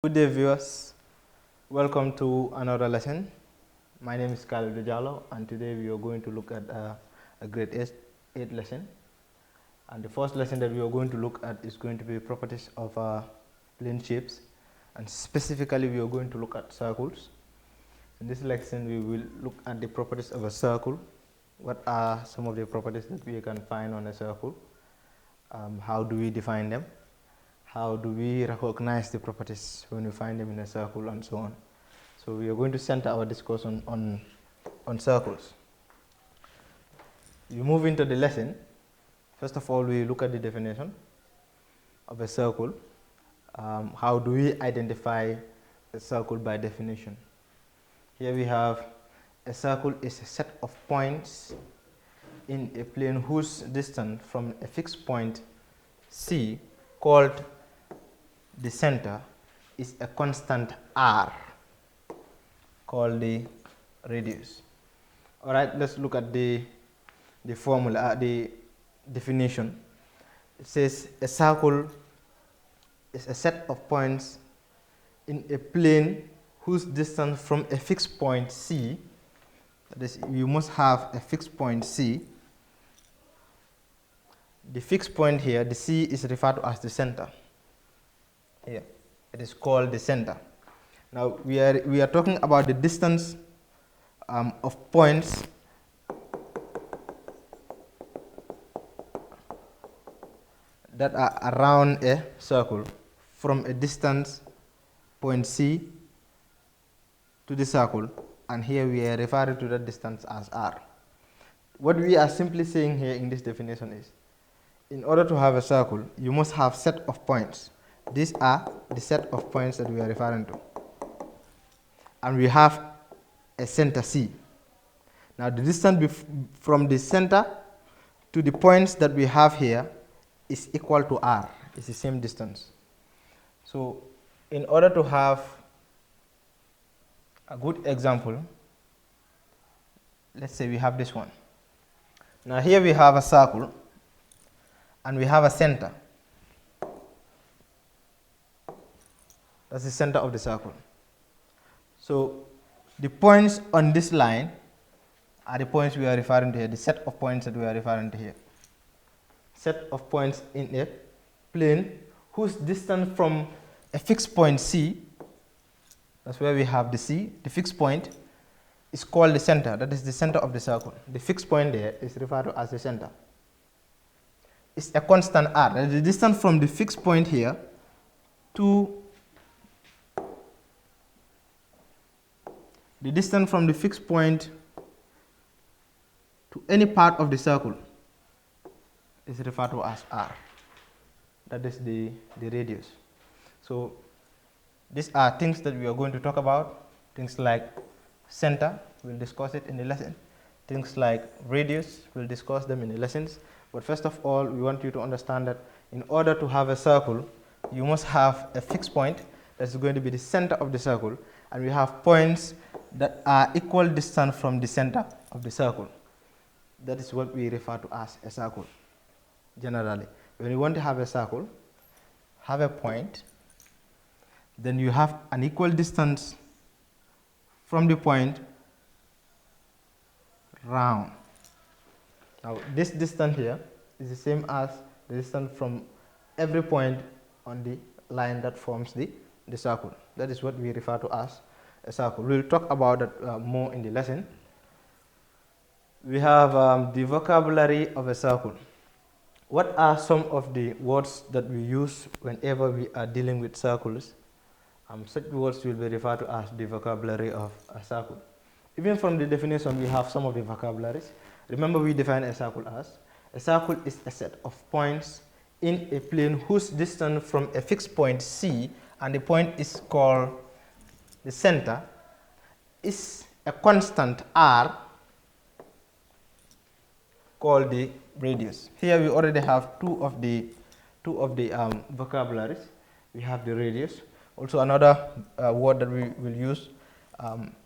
Good day, viewers. Welcome to another lesson. My name is Khalid Diallo, and today we are going to look at a grade 8 lesson. And the first lesson that we are going to look at is going to be properties of plane shapes, and specifically we are going to look at circles. In this lesson, we will look at the properties of a circle. What are some of the properties that we can find on a circle? How do we define them? How do we recognize the properties when we find them in a circle, and so on. So we are going to center our discussion on circles. You move into the lesson. First of all, we look at the definition of a circle. How do we identify a circle by definition? Here we have a circle is a set of points in a plane whose distance from a fixed point C, called the center, is a constant r, called the radius. All right, let's look at the formula, the definition. It says a circle is a set of points in a plane whose distance from a fixed point C, that is, you must have a fixed point C. The fixed point here, the C, is referred to as the center. Here, it is called the center. Now we are talking about the distance of points that are around a circle from a distance point C to the circle, and here we are referring to that distance as r. What we are simply saying here in this definition is, in order to have a circle, you must have set of points. These are the set of points that we are referring to. And we have a center C. Now the distance from the center to the points that we have here is equal to r. It's the same distance. So in order to have a good example, let's say we have this one. Now here we have a circle and we have a center. That's the center of the circle. So the points on this line are the points we are referring to here, the set of points that we are referring to here. Set of points in a plane whose distance from a fixed point C, that's where we have the C, the fixed point, is called the center. That is the center of the circle. The fixed point there is referred to as the center. It's a constant r. The distance from the fixed point here to the distance from the fixed point to any part of the circle is referred to as r. That is the radius. So these are things that we are going to talk about. Things like center, we'll discuss it in the lesson. Things like radius, we'll discuss them in the lessons. But first of all, we want you to understand that in order to have a circle, you must have a fixed point that's going to be the center of the circle, and we have points that are equal distance from the center of the circle. That is what we refer to as a circle, generally. When you want to have a circle, have a point, then you have an equal distance from the point round. Now this distance here is the same as the distance from every point on the line that forms the circle. That is what we refer to as a circle. We'll talk about that more in the lesson. We have the vocabulary of a circle. What are some of the words that we use whenever we are dealing with circles? Such words will be referred to as the vocabulary of a circle. Even from the definition, we have some of the vocabularies. Remember, we define a circle as, a circle is a set of points in a plane whose distance from a fixed point C, and the point is called the center, is a constant r, called the radius. Here we already have two of the vocabularies. We have the radius. Also another word that we will use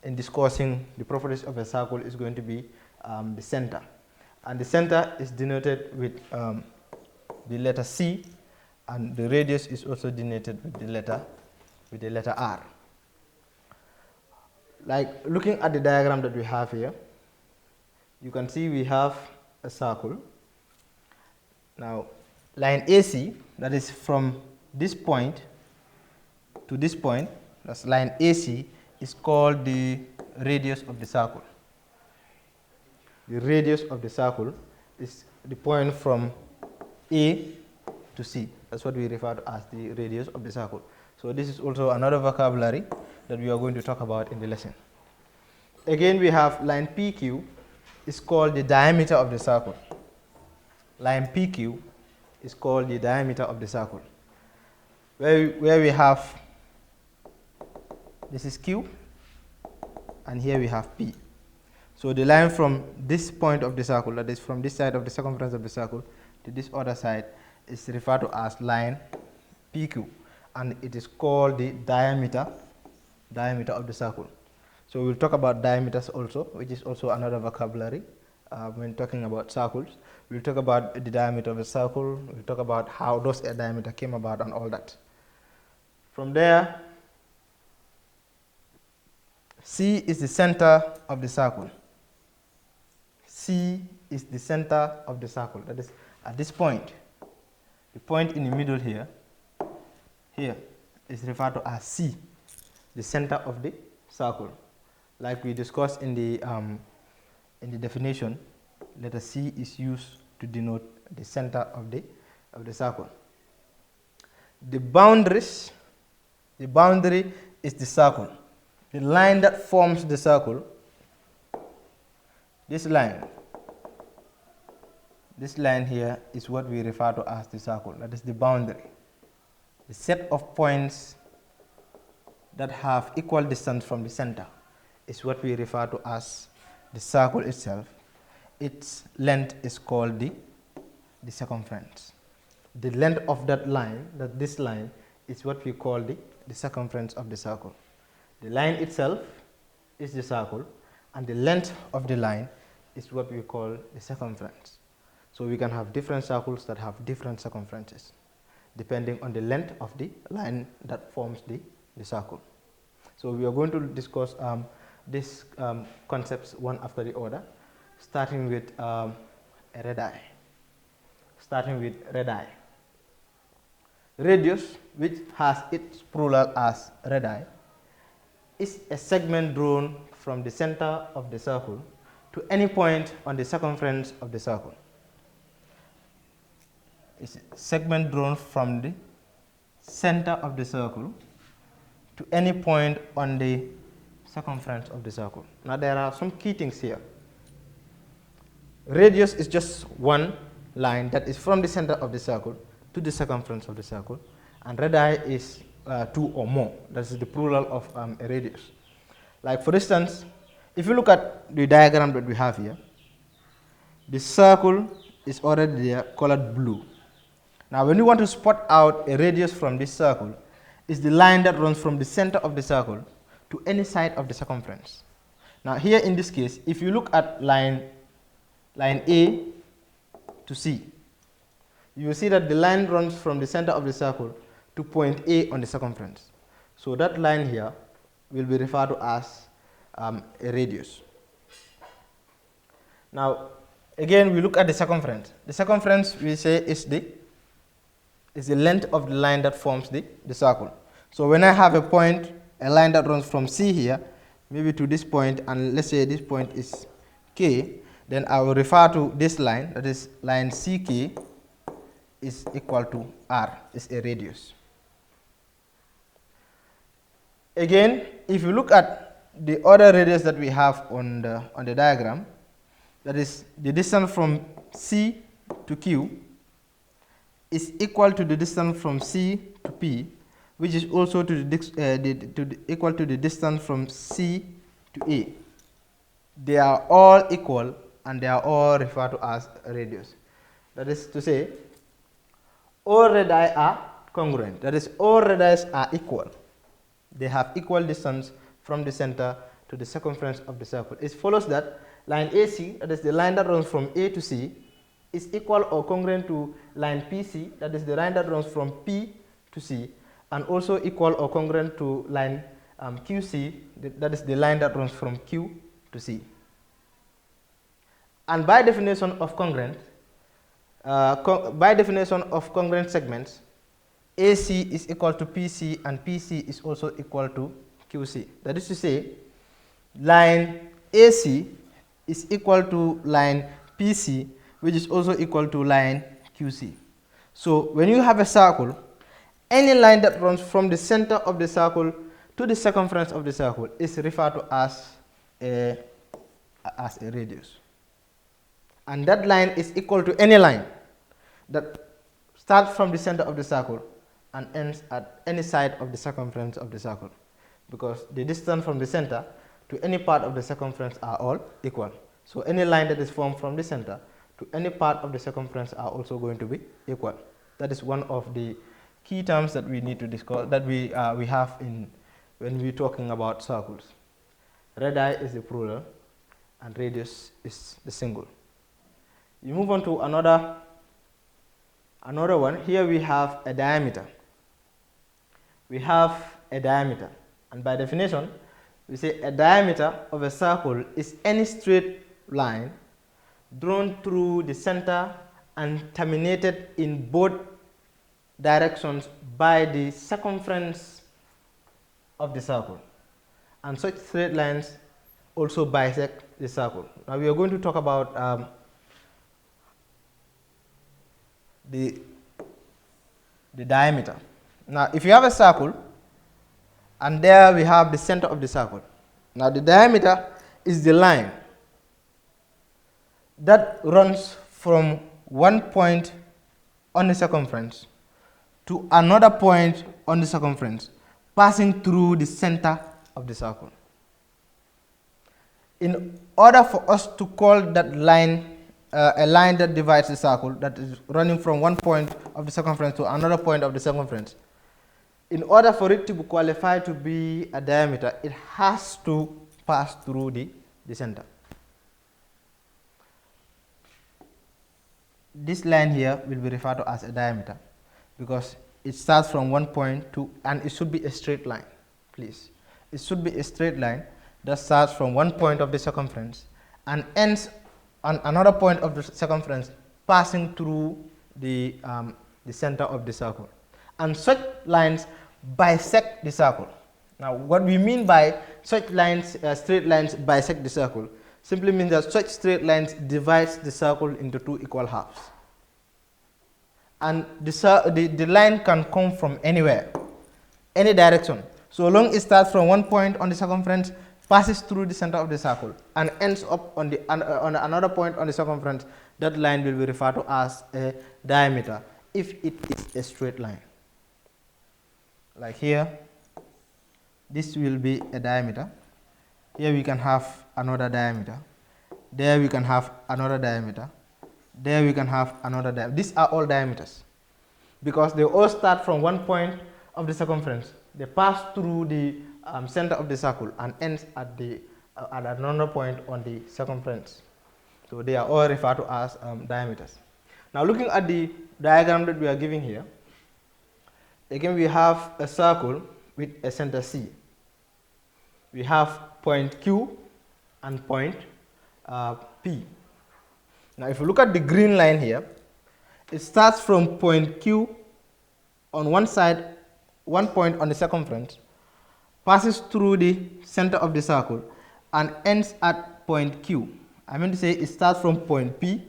in discussing the properties of a circle is going to be the center. And the center is denoted with the letter C, and the radius is also denoted with the letter with the letter R. Like looking at the diagram that we have here, you can see we have a circle. Now line AC, that is from this point to this point, that's line AC, is called the radius of the circle. The radius of the circle is the point from A to C. That's what we refer to as the radius of the circle. So this is also another vocabulary that we are going to talk about in the lesson. Again, we have line PQ is called the diameter of the circle. Line PQ is called the diameter of the circle. Where we have, this is Q, and here we have P. So the line from this point of the circle, that is from this side of the circumference of the circle to this other side, is referred to as line PQ, and it is called the diameter of the circle. So we'll talk about diameters also, which is also another vocabulary when talking about circles. We'll talk about the diameter of a circle, we'll talk about how those diameter came about and all that. From there, C is the center of the circle. C is the center of the circle. That is at this point, the point in the middle here is referred to as C, the center of the circle. Like we discussed in the definition, letter C is used to denote the center of the circle. The boundary is the circle. The line that forms the circle, this line here is what we refer to as the circle. That is the boundary. The set of points that have equal distance from the center is what we refer to as the circle itself. Its length is called the circumference. The length of that line, this line, is what we call the circumference of the circle. The line itself is the circle, and the length of the line is what we call the circumference. So we can have different circles that have different circumferences, depending on the length of the line that forms the circle. So we are going to discuss these concepts one after the other, starting with a radii. Radius, which has its plural as radii, is a segment drawn from the center of the circle to any point on the circumference of the circle. It's a segment drawn from the center of the circle to any point on the circumference of the circle. Now there are some key things here. Radius is just one line that is from the center of the circle to the circumference of the circle, and radii is two or more. That is the plural of a radius. Like for instance, if you look at the diagram that we have here, the circle is already there, colored blue. Now when you want to spot out a radius from this circle, it's the line that runs from the center of the circle to any side of the circumference. Now here in this case, if you look at line A to C, you will see that the line runs from the center of the circle to point A on the circumference. So that line here will be referred to as a radius. Now again, we look at the circumference. The circumference, we say, is the length of the line that forms the circle. So when I have a line that runs from C here, maybe to this point, and let's say this point is K, then I will refer to this line, that is line CK is equal to R, is a radius. Again, if you look at the other radius that we have on the diagram, that is the distance from C to Q is equal to the distance from C to P, which is also equal to the distance from C to A. They are all equal and they are all referred to as radius. That is to say, all radii are congruent. That is, all radii are equal. They have equal distance from the center to the circumference of the circle. It follows that line AC, that is the line that runs from A to C, is equal or congruent to line PC, that is the line that runs from P to C, and also equal or congruent to line QC, that is the line that runs from Q to C. And by definition of congruent, segments, AC is equal to PC and PC is also equal to QC. That is to say, line AC is equal to line PC, which is also equal to line QC. So when you have a circle, any line that runs from the center of the circle to the circumference of the circle is referred to as a radius. And that line is equal to any line that starts from the center of the circle and ends at any side of the circumference of the circle, because the distance from the center to any part of the circumference are all equal. So any line that is formed from the center to any part of the circumference are also going to be equal. That is one of the key terms that we need to discuss, that we have in when we're talking about circles. Radii is the plural and radius is the single. You move on to another one. Here we have a diameter. We have a diameter, and by definition, we say a diameter of a circle is any straight line drawn through the center and terminated in both directions by the circumference of the circle. And such straight lines also bisect the circle. Now we are going to talk about the diameter. Now if you have a circle and there we have the center of the circle. Now the diameter is the line that runs from one point on the circumference to another point on the circumference, passing through the center of the circle. In order for us to call that line a line that divides the circle, that is running from one point of the circumference to another point of the circumference, in order for it to be qualified to be a diameter, it has to pass through the center. This line here will be referred to as a diameter because it starts from one point to, and it should be a straight line, please. It should be a straight line that starts from one point of the circumference and ends on another point of the circumference, passing through the center of the circle. And such lines bisect the circle. Now, what we mean by such lines, straight lines bisect the circle, simply means that such straight lines divides the circle into two equal halves. And the line can come from anywhere, any direction. So long it starts from one point on the circumference, passes through the center of the circle, and ends up on another point on the circumference, that line will be referred to as a diameter if it is a straight line. Like here, this will be a diameter. Here we can have another diameter. There we can have another diameter. There we can have another diameter. These are all diameters because they all start from one point of the circumference. They pass through the center of the circle and ends at another point on the circumference. So they are all referred to as diameters. Now looking at the diagram that we are giving here, again we have a circle with a center C. We have point Q and point P. Now if you look at the green line here, it starts from point Q on one side, one point on the circumference, passes through the center of the circle and ends at point Q. I mean to say it starts from point P,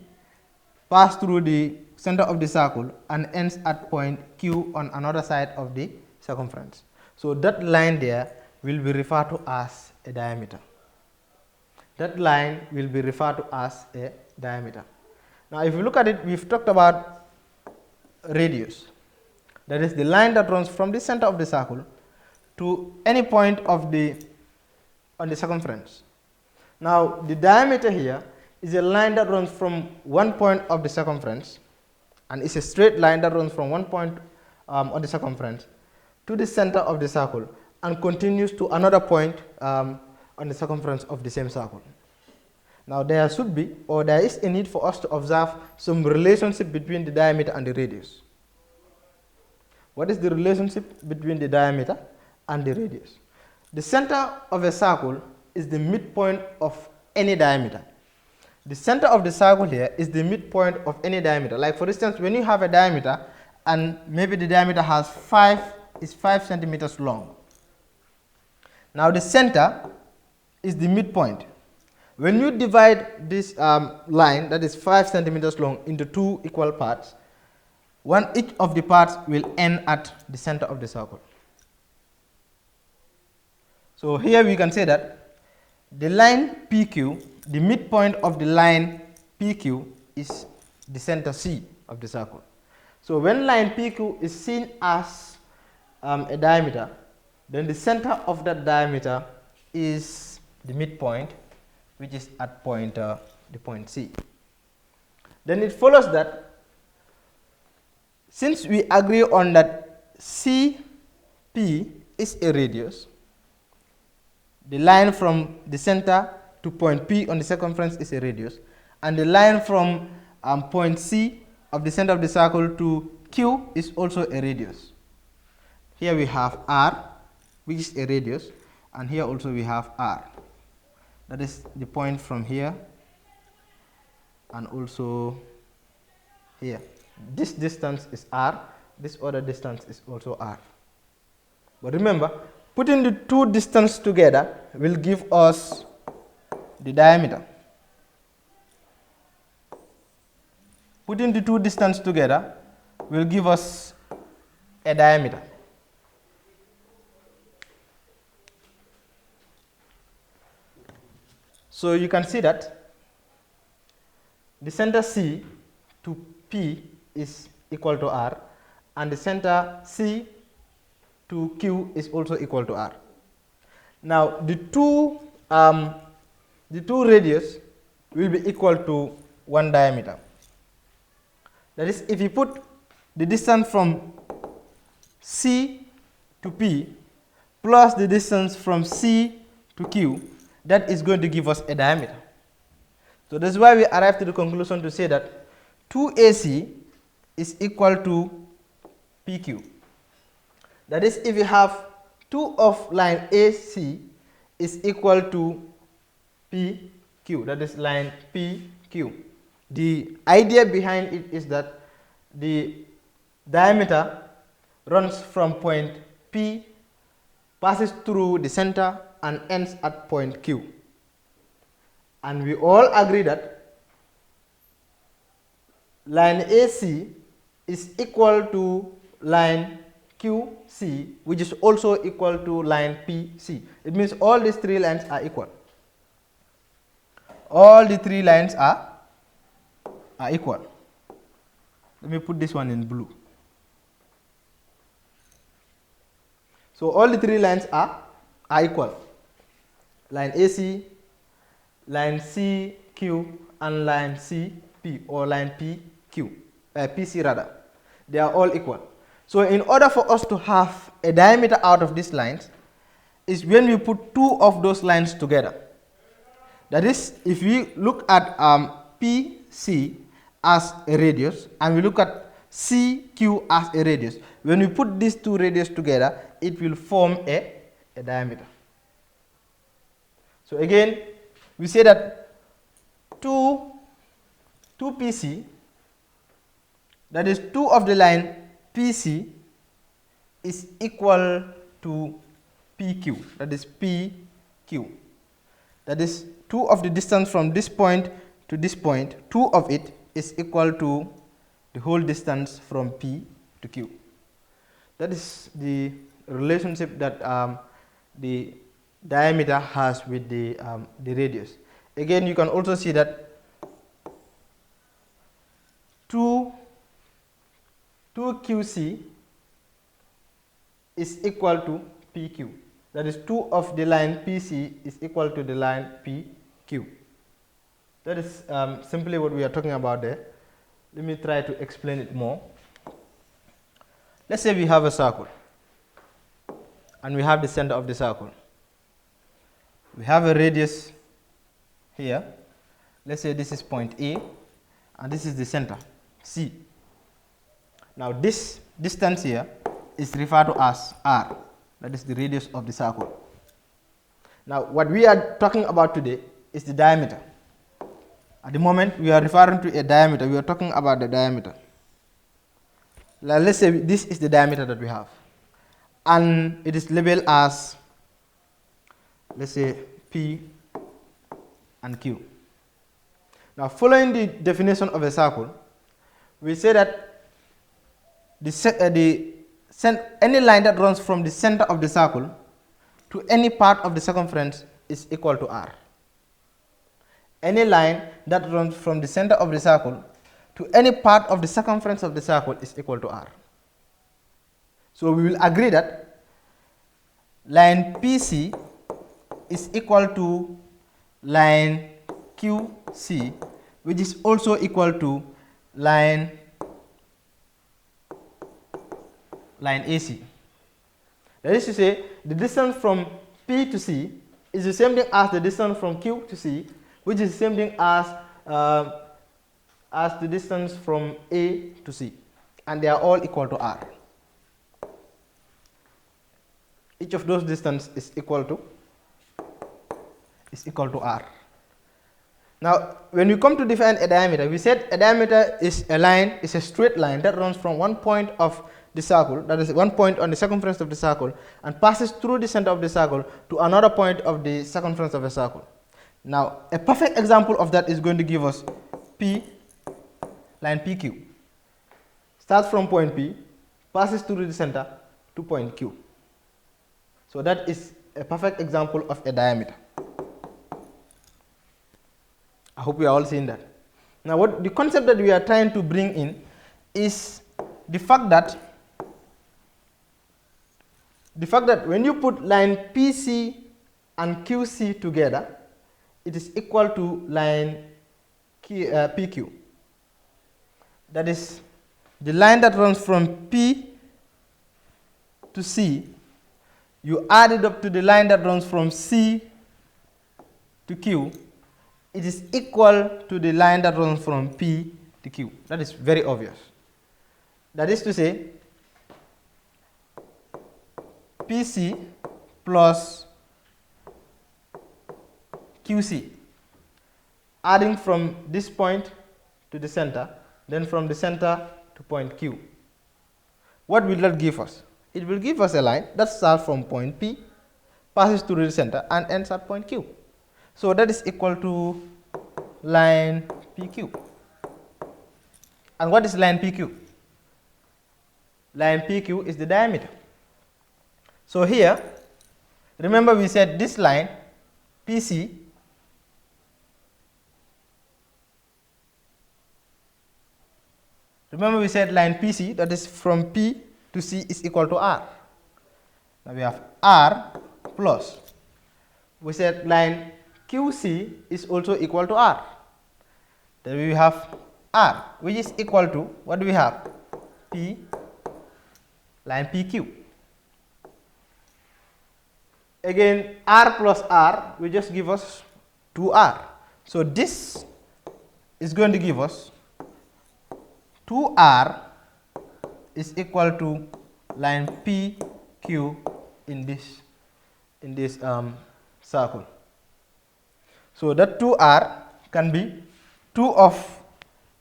passes through the center of the circle and ends at point Q on another side of the circumference. So that line there will be referred to as a diameter. That line will be referred to as a diameter. Now if you look at it, we've talked about radius. That is the line that runs from the center of the circle to any point of on the circumference. Now the diameter here is a line that runs from one point of the circumference, and it's a straight line that runs from one point on the circumference to the center of the circle and continues to another point on the circumference of the same circle. Now there should be, or there is a need for us to observe some relationship between the diameter and the radius. What is the relationship between the diameter and the radius? The center of a circle is the midpoint of any diameter. The center of the circle here is the midpoint of any diameter. Like for instance, when you have a diameter and maybe the diameter is 5 centimeters long. Now the center is the midpoint. When you divide this line that is 5 centimeters long into two equal parts, each of the parts will end at the center of the circle. So here we can say that the line PQ, the midpoint of the line PQ is the center C of the circle. So when line PQ is seen as a diameter, then the center of that diameter is the midpoint, which is at the point C. Then it follows that since we agree on that CP is a radius, the line from the center to point P on the circumference is a radius, and the line from point C of the center of the circle to Q is also a radius. Here we have R, which is a radius, and here also we have R. That is the point from here and also here. This distance is R, this other distance is also R. But remember, putting the two distances together will give us the diameter. Putting the two distances together will give us a diameter. So you can see that the center C to P is equal to R, and the center C to Q is also equal to R. Now the two radius will be equal to one diameter. That is, if you put the distance from C to P plus the distance from C to Q, that is going to give us a diameter. So that's why we arrived to the conclusion to say that 2AC is equal to PQ. That is, if you have 2 of line AC is equal to PQ, that is line PQ. The idea behind it is that the diameter runs from point P, passes through the center and ends at point Q. And we all agree that line AC is equal to line QC, which is also equal to line PC. It means all these three lines are equal. All the three lines are equal. Let me put this one in blue. So all the three lines are equal. Line AC, line CQ, and line CP, or line PQ, PC rather. They are all equal. So in order for us to have a diameter out of these lines, is when we put two of those lines together. That is, if we look at PC as a radius and we look at CQ as a radius, when we put these two radius together, it will form a diameter. So again, we say that 2PC, that is 2 of the line PC, is equal to PQ, that is PQ. That is 2 of the distance from this point to this point, 2 of it is equal to the whole distance from P to Q. That is the relationship that the diameter has with the radius. Again, you can also see that 2QC is equal to PQ. That is 2 of the line PC is equal to the line PQ. That is simply what we are talking about there. Let me try to explain it more. Let's say we have a circle and we have the center of the circle. We have a radius here. Let's say this is point A and this is the center, C. Now this distance here is referred to as r. That is the radius of the circle. Now, what we are talking about today is the diameter. At the moment, we are referring to a diameter. We are talking about the diameter. Now, let's say this is the diameter that we have. And it is labeled as, let's say, P and Q. Now, following the definition of a circle, we say that any line that runs from the center of the circle to any part of the circumference is equal to r. Any line that runs from the center of the circle to any part of the circumference of the circle is equal to r. So we will agree that line PC is equal to line QC, which is also equal to line AC. That is to say, the distance from P to C is the same thing as the distance from Q to C, which is the same thing as the distance from A to C, and they are all equal to r. Each of those distances is equal to r. Now, when we come to define a diameter, we said a diameter is a straight line that runs from one point of the circle, that is one point on the circumference of the circle, and passes through the center of the circle to another point of the circumference of a circle. Now, a perfect example of that is going to give us line PQ. Starts from point P, passes through the center to point Q. So that is a perfect example of a diameter. I hope we are all seeing that. Now, what the concept that we are trying to bring in is the fact that when you put line PC and QC together, it is equal to line PQ. That is, the line that runs from P to C, you add it up to the line that runs from C to Q, it is equal to the line that runs from P to Q. That is very obvious. That is to say, PC plus QC, adding from this point to the center, then from the center to point Q. What will that give us? It will give us a line that starts from point P, passes through the center, and ends at point Q. So that is equal to line PQ. And what is line PQ? Line PQ is the diameter. So here, remember we said this line, PC, remember we said line PC, that is from P to C, is equal to R. Now we have R plus, we said line QC is also equal to R. Then we have R, which is equal to, what do we have? P, line PQ. Again, R plus R will just give us 2R. So this is going to give us 2R is equal to line PQ in this circle. So that 2R can be 2 of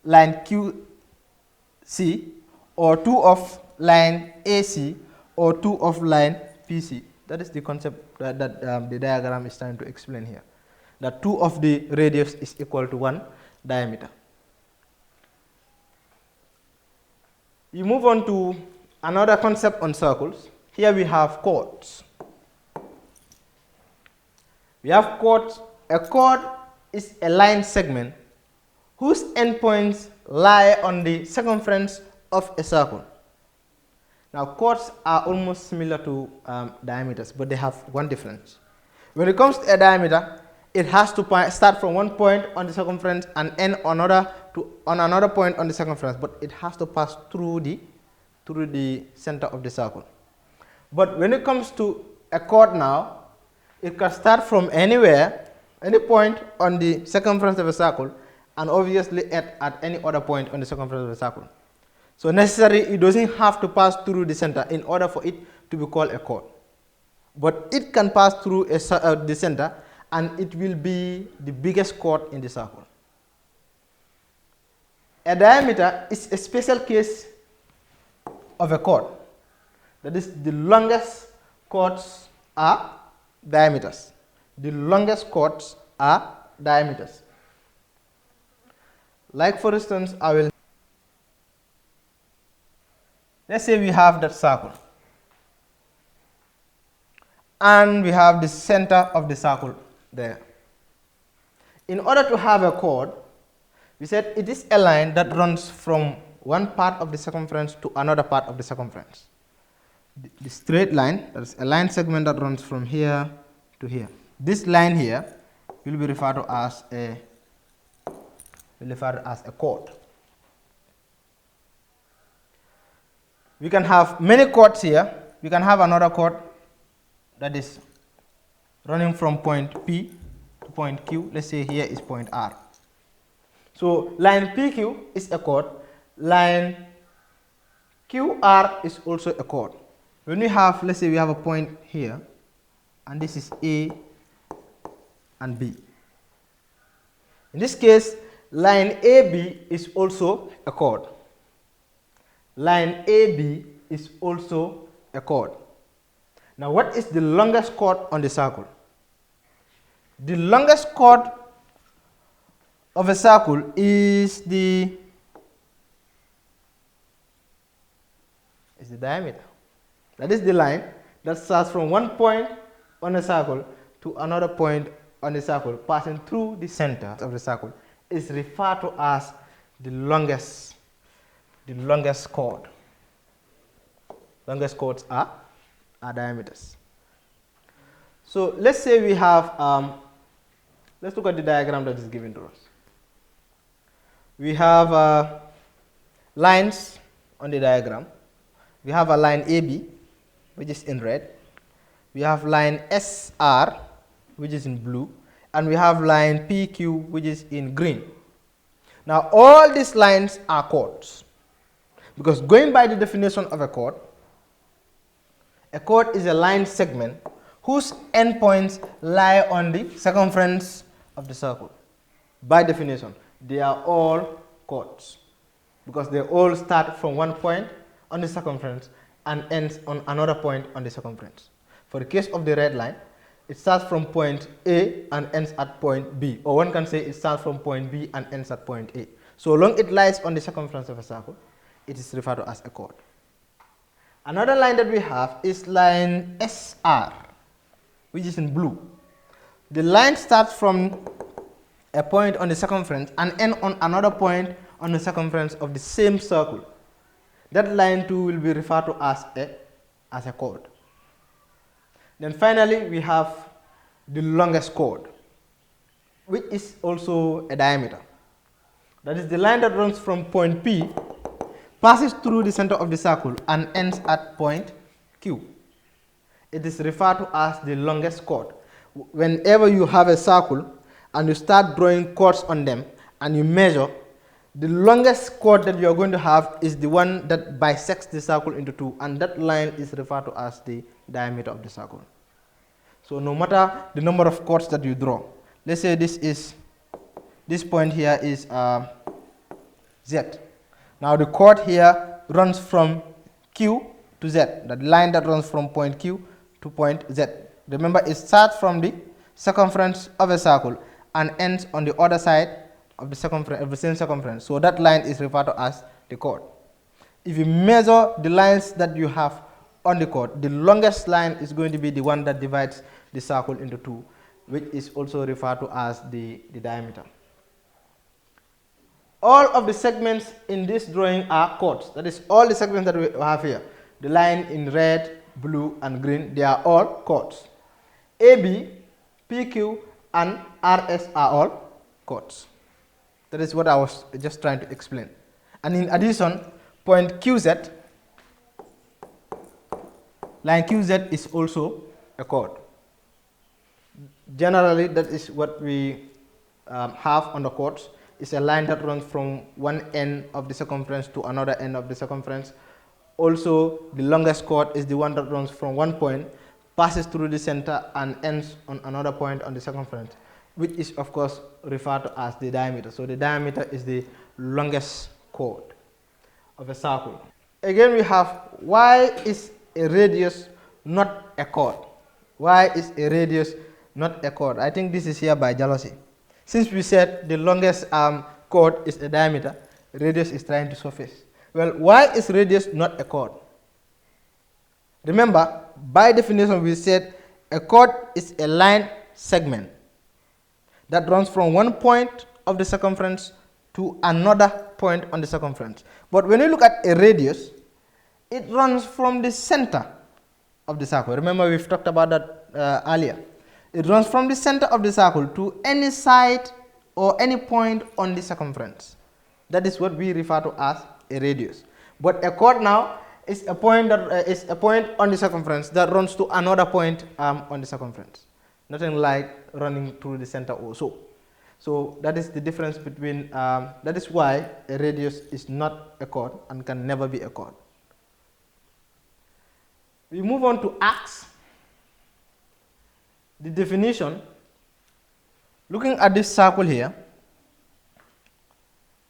line QC, or 2 of line AC, or 2 of line PC. That is the concept that the diagram is trying to explain here. That 2 of the radius is equal to 1 diameter. We move on to another concept on circles. Here we have chords. We have chords. A chord is a line segment whose endpoints lie on the circumference of a circle. Now, chords are almost similar to diameters, but they have one difference. When it comes to a diameter, it has to start from one point on the circumference and end on another point on the circumference, but it has to pass through the center of the circle. But when it comes to a chord now, it can start from anywhere, any point on the circumference of a circle, and obviously at any other point on the circumference of a circle. So necessarily, it doesn't have to pass through the center in order for it to be called a chord. But it can pass through the center, and it will be the biggest chord in the circle. A diameter is a special case of a chord. That is, the longest chords are diameters. The longest chords are diameters. Like for instance, let's say we have that circle, and we have the center of the circle there. In order to have a chord, we said it is a line that runs from one part of the circumference to another part of the circumference. The straight line, that is a line segment that runs from here to here. This line here will be referred to as a chord. We can have many chords here. We can have another chord that is running from point P to point Q. Let's say here is point R. So line PQ is a chord. Line QR is also a chord. When we have, let's say we have a point here, and this is A and B. In this case, line AB is also a chord. Line AB is also a chord. Now, what is the longest chord on the circle? The longest chord of a circle is the diameter. That is the line that starts from one point on a circle to another point on the circle, passing through the center of the circle, is referred to as the longest chord. Longest chords are diameters. So let's say we have, let's look at the diagram that is given to us. We have lines on the diagram. We have a line AB, which is in red. We have line SR, which is in blue. And we have line PQ, which is in green. Now, all these lines are chords. Because going by the definition of a chord is a line segment whose endpoints lie on the circumference of the circle. By definition, they are all chords because they all start from one point on the circumference and ends on another point on the circumference. For the case of the red line, it starts from point A and ends at point B, or one can say it starts from point B and ends at point A. So long it lies on the circumference of a circle, it is referred to as a chord. Another line that we have is line SR, which is in blue. The line starts from a point on the circumference and ends on another point on the circumference of the same circle. That line too will be referred to as a chord. Then finally, we have the longest chord, which is also a diameter. That is the line that runs from point P, passes through the center of the circle, and ends at point Q. It is referred to as the longest chord. Whenever you have a circle and you start drawing chords on them and you measure, the longest chord that you are going to have is the one that bisects the circle into two, and that line is referred to as the diameter of the circle. So no matter the number of chords that you draw, let's say this point here is Z. Now the chord here runs from Q to Z, the line that runs from point Q to point Z. Remember, it starts from the circumference of a circle and ends on the other side of the circumference of the same circumference. So that line is referred to as the chord. If you measure the lines that you have on the chord, the longest line is going to be the one that divides the circle into two, which is also referred to as the diameter. All of the segments in this drawing are chords. That is, all the segments that we have here, the line in red, blue, and green, they are all chords. AB, PQ, and RS are all chords. That is what I was just trying to explain. And in addition, point QZ, line QZ is also a chord. Generally, that is what we have on the chords. is a line that runs from one end of the circumference to another end of the circumference. Also, the longest chord is the one that runs from one point, passes through the center, and ends on another point on the circumference, which is of course referred to as the diameter. So the diameter is the longest chord of a circle. Again, we have, why is a radius not a chord? Why is a radius not a chord? I think this is here by jealousy. Since we said the longest chord is a diameter, radius is trying to surface. Well, why is radius not a chord? Remember, by definition, we said a chord is a line segment that runs from one point of the circumference to another point on the circumference. But when you look at a radius, it runs from the center of the circle. Remember, we've talked about that earlier. It runs from the center of the circle to any side or any point on the circumference. That is what we refer to as a radius. But a chord now is a point that is a point on the circumference that runs to another point on the circumference. Nothing like running through the center or so. So that is the difference between, that is why a radius is not a chord and can never be a chord. We move on to arcs. The definition, looking at this circle here,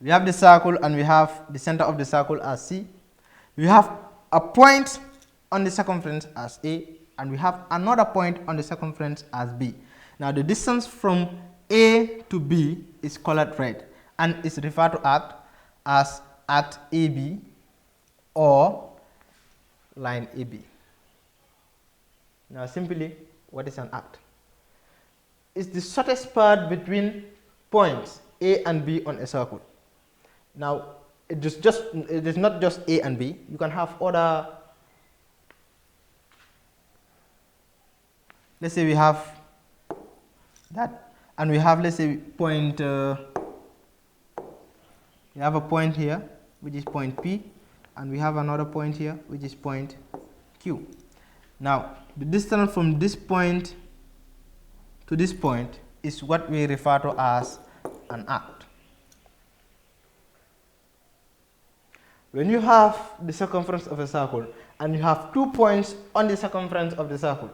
we have the circle and we have the center of the circle as C. We have a point on the circumference as A, and we have another point on the circumference as B. Now the distance from A to B is colored red and is referred to as arc AB or line AB. Now simply, what is an arc? It's the shortest part between points A and B on a circle. Now, it is not just A and B. You can have other, let's say we have that, and we have, let's say, point, we have a point here, which is point P, and we have another point here, which is point Q. Now, the distance from this point to this point is what we refer to as an arc. When you have the circumference of a circle and you have 2 points on the circumference of the circle,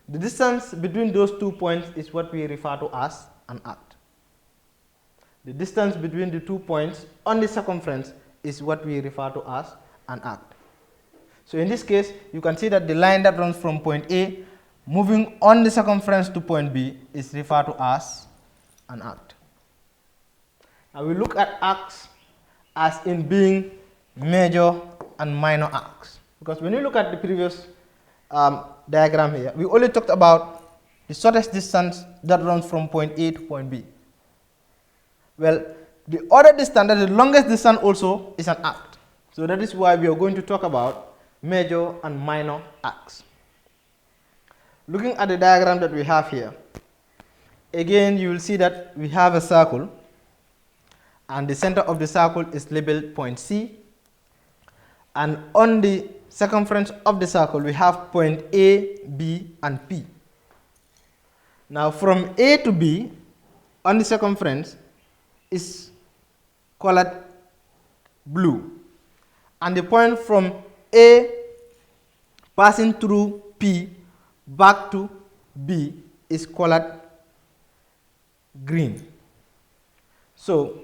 the distance between those 2 points is what we refer to as an arc. The distance between the 2 points on the circumference is what we refer to as an arc. So in this case, you can see that the line that runs from point A moving on the circumference to point B is referred to as an arc. Now we look at arcs as in being major and minor arcs. Because when you look at the previous diagram here, we only talked about the shortest distance that runs from point A to point B. Well, the other distance, the longest distance also is an arc. So that is why we are going to talk about major and minor arcs. Looking at the diagram that we have here, again you will see that we have a circle and the center of the circle is labeled point C, and on the circumference of the circle we have point A, B and P. Now from A to B on the circumference is colored blue, and the point from A passing through P back to B is colored green. So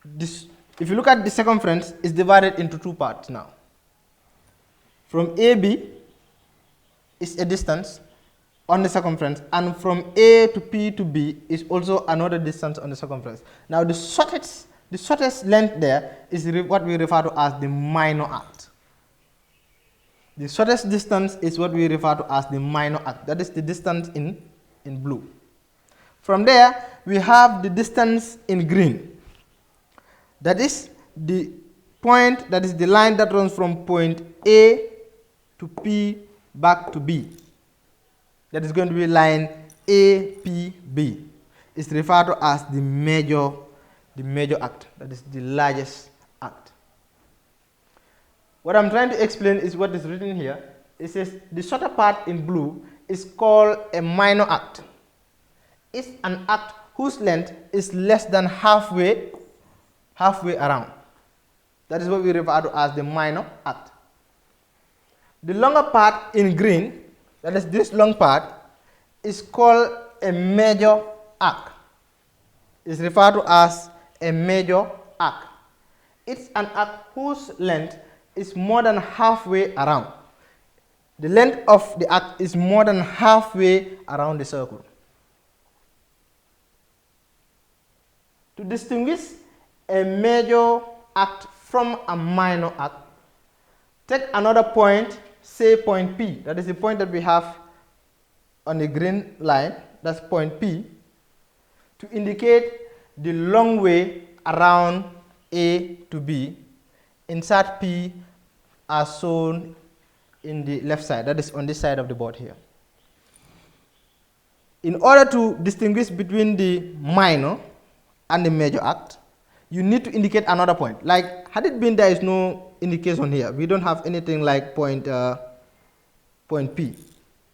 this, if you look at the circumference, is divided into 2 parts now. From AB is a distance on the circumference, and from A to P to B is also another distance on the circumference. Now the shortest length there is what we refer to as the minor arc. The shortest distance is what we refer to as the minor arc. That is the distance in blue. From there, we have the distance in green. That is the point, that is the line that runs from point A to P back to B. That is going to be line APB. It's referred to as the major arc. That is the largest arc. What I'm trying to explain is what is written here. It says the shorter part in blue is called a minor arc. It's an arc whose length is less than halfway around. That is what we refer to as the minor arc. The longer part in green, that is this long part, is called a major arc. It's referred to as a major arc. It's an arc whose length is more than halfway around. The length of the arc is more than halfway around the circle. To distinguish a major arc from a minor arc, take another point, say point P. That is the point that we have on the green line. That's point P, to indicate the long way around A to B. Insert P as shown in the left side, that is on this side of the board here. In order to distinguish between the minor and the major arc, you need to indicate another point. Like, had it been there is no indication here, we don't have anything like point P.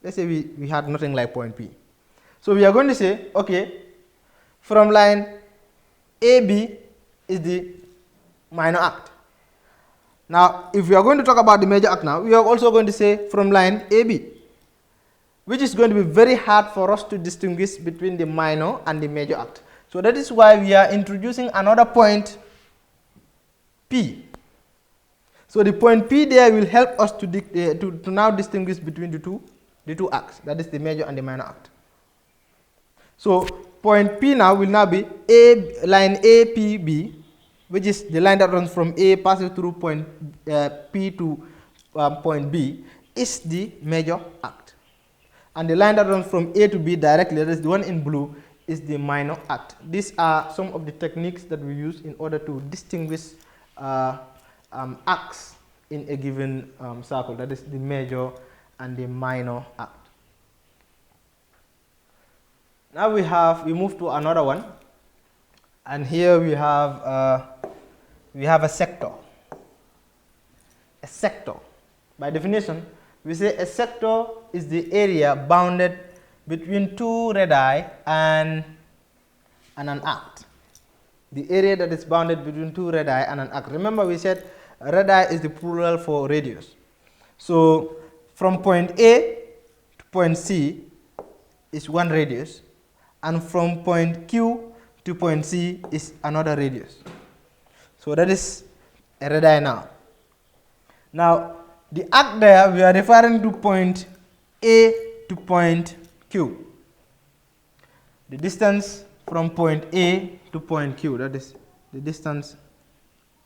Let's say we had nothing like point P. So we are going to say, okay, from line AB is the minor arc. Now, if we are going to talk about the major arc now, we are also going to say from line AB, which is going to be very hard for us to distinguish between the minor and the major arc. So that is why we are introducing another point P. So the point P there will help us to now distinguish between the two arcs, that is the major and the minor arc. So point P now will now be line APB, which is the line that runs from A, passes through point P to point B, is the major arc. And the line that runs from A to B directly, that is the one in blue, is the minor arc. These are some of the techniques that we use in order to distinguish arcs in a given circle, that is the major and the minor arc. Now we move to another one, and here we have a sector. A sector, by definition, we say a sector is the area bounded between two radii and an arc. The area that is bounded between two radii and an arc. Remember, we said radii is the plural for radius. So from point A to point C is one radius, and from point Q to point C is another radius. So that is a radii now. Now the arc there, we are referring to point A to point Q. The distance from point A to point Q, that is the distance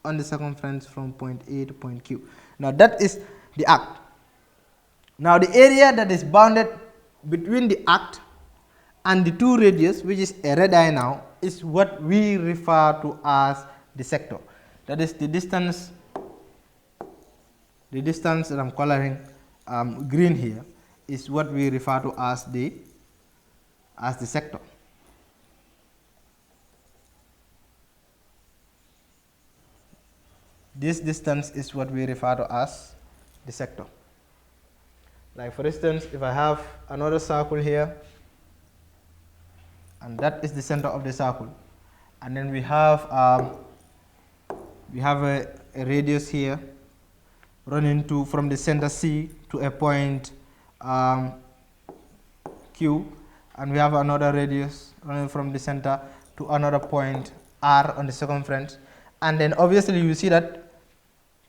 on the circumference from point A to point Q. Now that is the arc. Now the area that is bounded between the arc and the two radius, which is a radii now, is what we refer to as the sector. That is the distance that I'm coloring green here is what we refer to as the sector. This distance is what we refer to as the sector. Like, for instance, if I have another circle here, and that is the center of the circle, and then we have a radius here running from the center C to a point Q, and we have another radius running from the center to another point R on the circumference, and then obviously you see that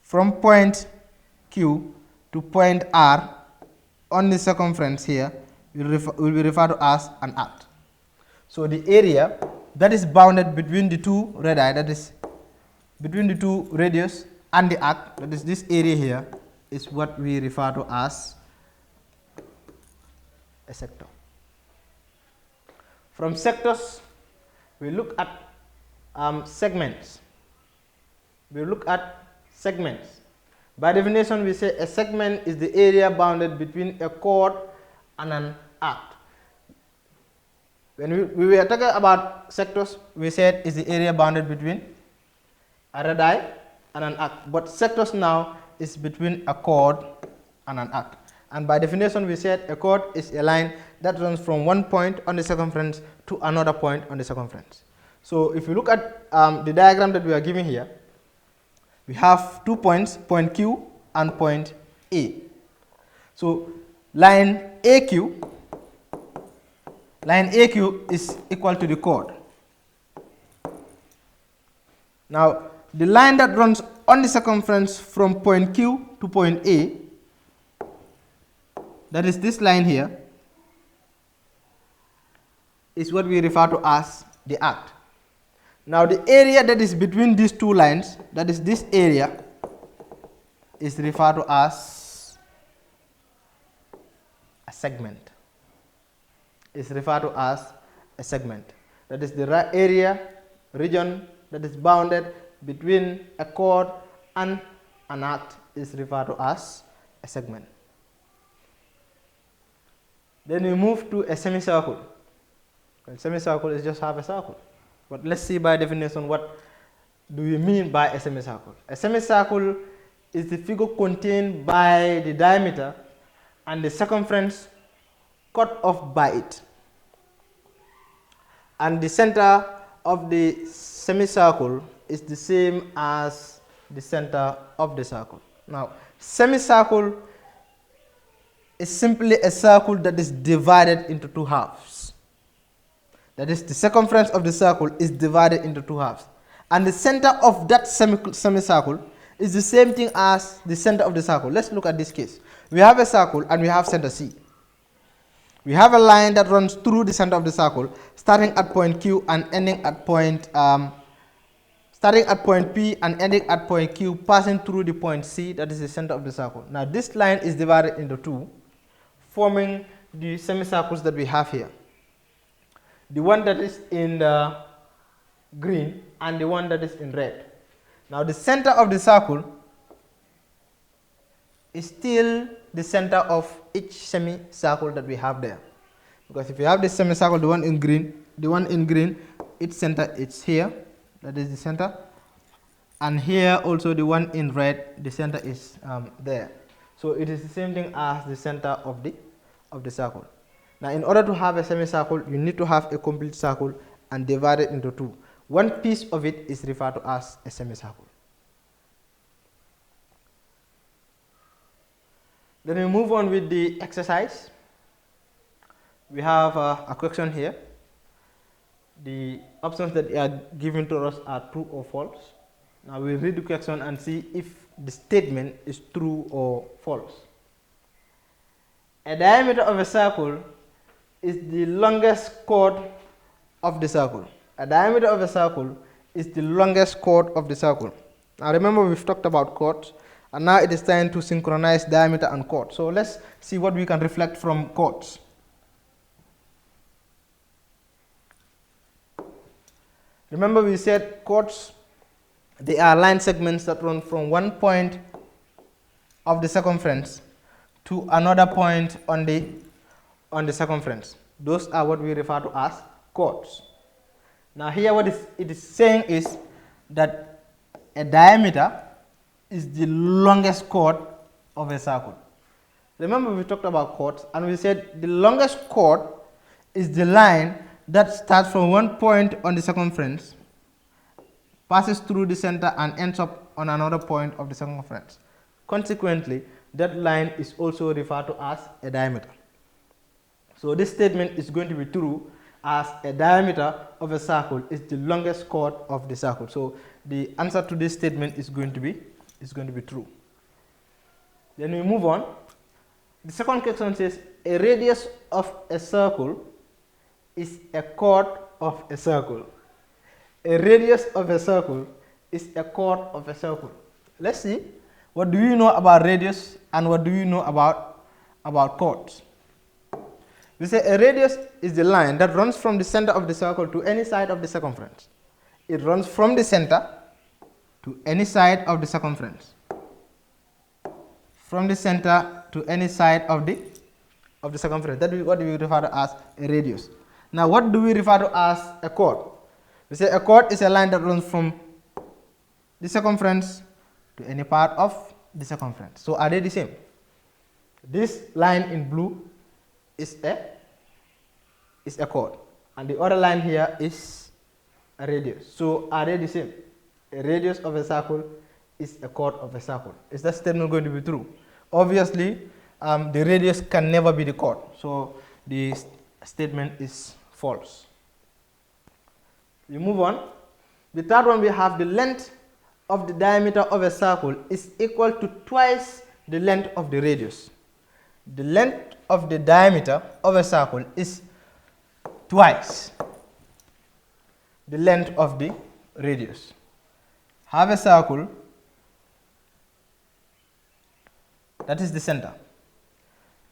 from point Q to point R on the circumference here will be referred to as an arc. So the area that is bounded between the two radii, that is between the two radius and the arc, that is this area here, is what we refer to as a sector. From sectors, we look at segments. We look at segments. By definition, we say a segment is the area bounded between a chord and an arc. When we were talking about sectors, we said is the area bounded between a radii and an arc. But sectors now is between a chord and an arc. And by definition, we said a chord is a line that runs from one point on the circumference to another point on the circumference. So if you look at the diagram that we are giving here, we have 2 points, point Q and point A. So line AQ is equal to the chord. Now the line that runs on the circumference from point Q to point A, that is this line here, is what we refer to as the arc. Now the area that is between these two lines, that is this area, is referred to as a segment. Is referred to as a segment. That is the region that is bounded between a chord and an arc is referred to as a segment. Then we move to a semicircle. A semicircle is just half a circle. But let's see by definition what do we mean by a semicircle. A semicircle is the figure contained by the diameter and the circumference cut off by it. And the center of the semicircle is the same as the center of the circle. Now, semicircle is simply a circle that is divided into two halves. That is, the circumference of the circle is divided into two halves. And the center of that semicircle is the same thing as the center of the circle. Let's look at this case. We have a circle and we have center C. We have a line that runs through the center of the circle, starting at point Q and ending at point P and ending at point Q, passing through the point C, that is the center of the circle. Now this line is divided into two, forming the semicircles that we have here. The one that is in the green and the one that is in red. Now the center of the circle is still the center of each semicircle that we have there. Because if you have this semicircle, the one in green, its center is here, that is the center. And here also the one in red, the center is there. So it is the same thing as the center of the circle. Now in order to have a semicircle, you need to have a complete circle and divide it into two. One piece of it is referred to as a semicircle. Then we move on with the exercise. We have a question here. The options that are given to us are true or false. Now we read the question and see if the statement is true or false. A diameter of a circle is the longest chord of the circle. A diameter of a circle is the longest chord of the circle. Now remember, we've talked about chords. And now it is time to synchronize diameter and chord. So let's see what we can reflect from chords. Remember, we said chords, they are line segments that run from one point of the circumference to another point on the circumference. Those are what we refer to as chords. Now here what it is saying is that a diameter is the longest chord of a circle. Remember, we talked about chords and we said the longest chord is the line that starts from one point on the circumference, passes through the center and ends up on another point of the circumference. Consequently, that line is also referred to as a diameter. So this statement is going to be true, as a diameter of a circle is the longest chord of the circle. So the answer to this statement is going to be true. Then we move on. The second question says a radius of a circle is a chord of a circle. A radius of a circle is a chord of a circle. Let's see, what do you know about radius and what do you know about chords? We say a radius is the line that runs from the center of the circle to any side of the circumference. It runs from the center to any side of the circumference. From the center to any side of the circumference. That is what we refer to as a radius. Now what do we refer to as a chord? We say a chord is a line that runs from the circumference to any part of the circumference. So are they the same? This line in blue is is a chord, and the other line here is a radius. So are they the same? A radius of a circle is a chord of a circle. Is that statement going to be true? Obviously, the radius can never be the chord, so the statement is false. We move on. The third one, we have the length of the diameter of a circle is equal to twice the length of the radius. The length of the diameter of a circle is twice the length of the radius. Have a circle, that is the center.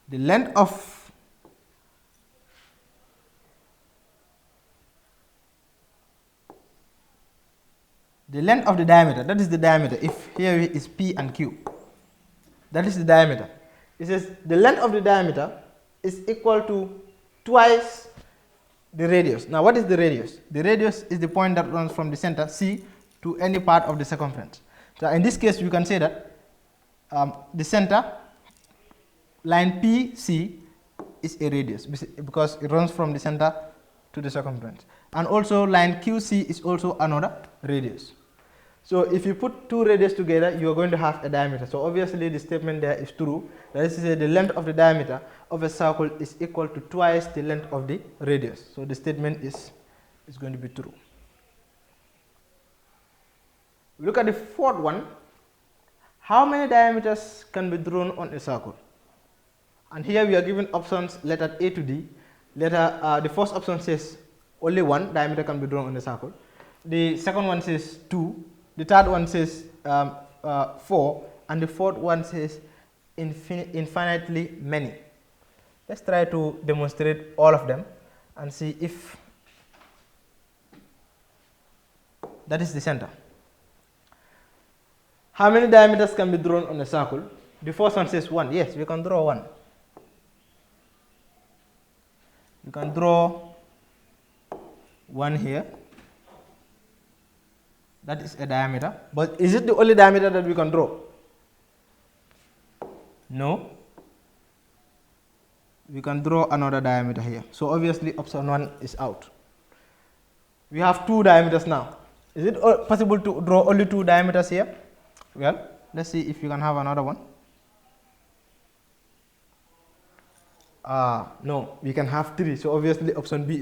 The length of the diameter, that is the diameter. If here is P and Q, that is the diameter. It says the length of the diameter is equal to twice the radius. Now what is the radius? The radius is the point that runs from the center C to any part of the circumference. So in this case, we can say that the center line PC is a radius because it runs from the center to the circumference. And also line QC is also another radius. So if you put two radius together, you are going to have a diameter. So obviously the statement there is true. That is to say the length of the diameter of a circle is equal to twice the length of the radius. So the statement is going to be true. Look at the fourth one. How many diameters can be drawn on a circle? And here we are given options letter A to D. The first option says only one diameter can be drawn on a circle. The second one says 2. The third one says 4. And the fourth one says infinitely many. Let's try to demonstrate all of them and see if that is the center. How many diameters can be drawn on a circle? The first one says 1. Yes, we can draw 1. You can draw 1 here. That is a diameter. But is it the only diameter that we can draw? No. We can draw another diameter here. So obviously option 1 is out. We have 2 diameters now. Is it possible to draw only 2 diameters here? Well, let's see if you can have another one. No, we can have 3. So obviously option B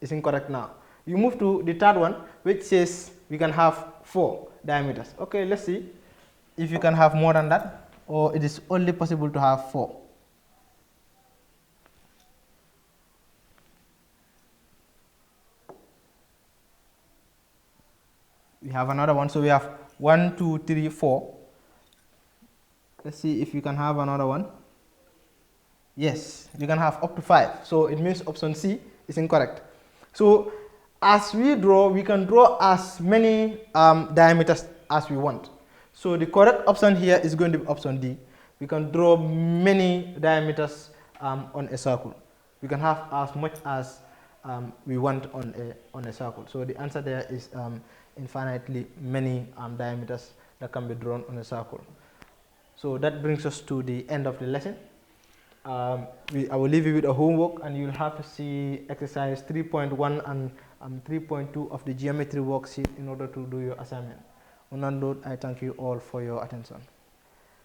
is incorrect now. You move to the third one, which says we can have 4 diameters. Okay, let's see if you can have more than that, or it is only possible to have 4. We have another one, so we have 1, 2, 3, 4. Let's see if you can have another one. Yes, you can have up to 5. So it means option C is incorrect. So as we draw, we can draw as many diameters as we want. So the correct option here is going to be option D. We can draw many diameters on a circle. We can have as much as we want on a circle. So the answer there is infinitely many diameters that can be drawn on a circle. So that brings us to the end of the lesson. I will leave you with a homework, and you'll have to see exercise 3.1 and 3.2 of the geometry worksheet in order to do your assignment. On that note, I thank you all for your attention.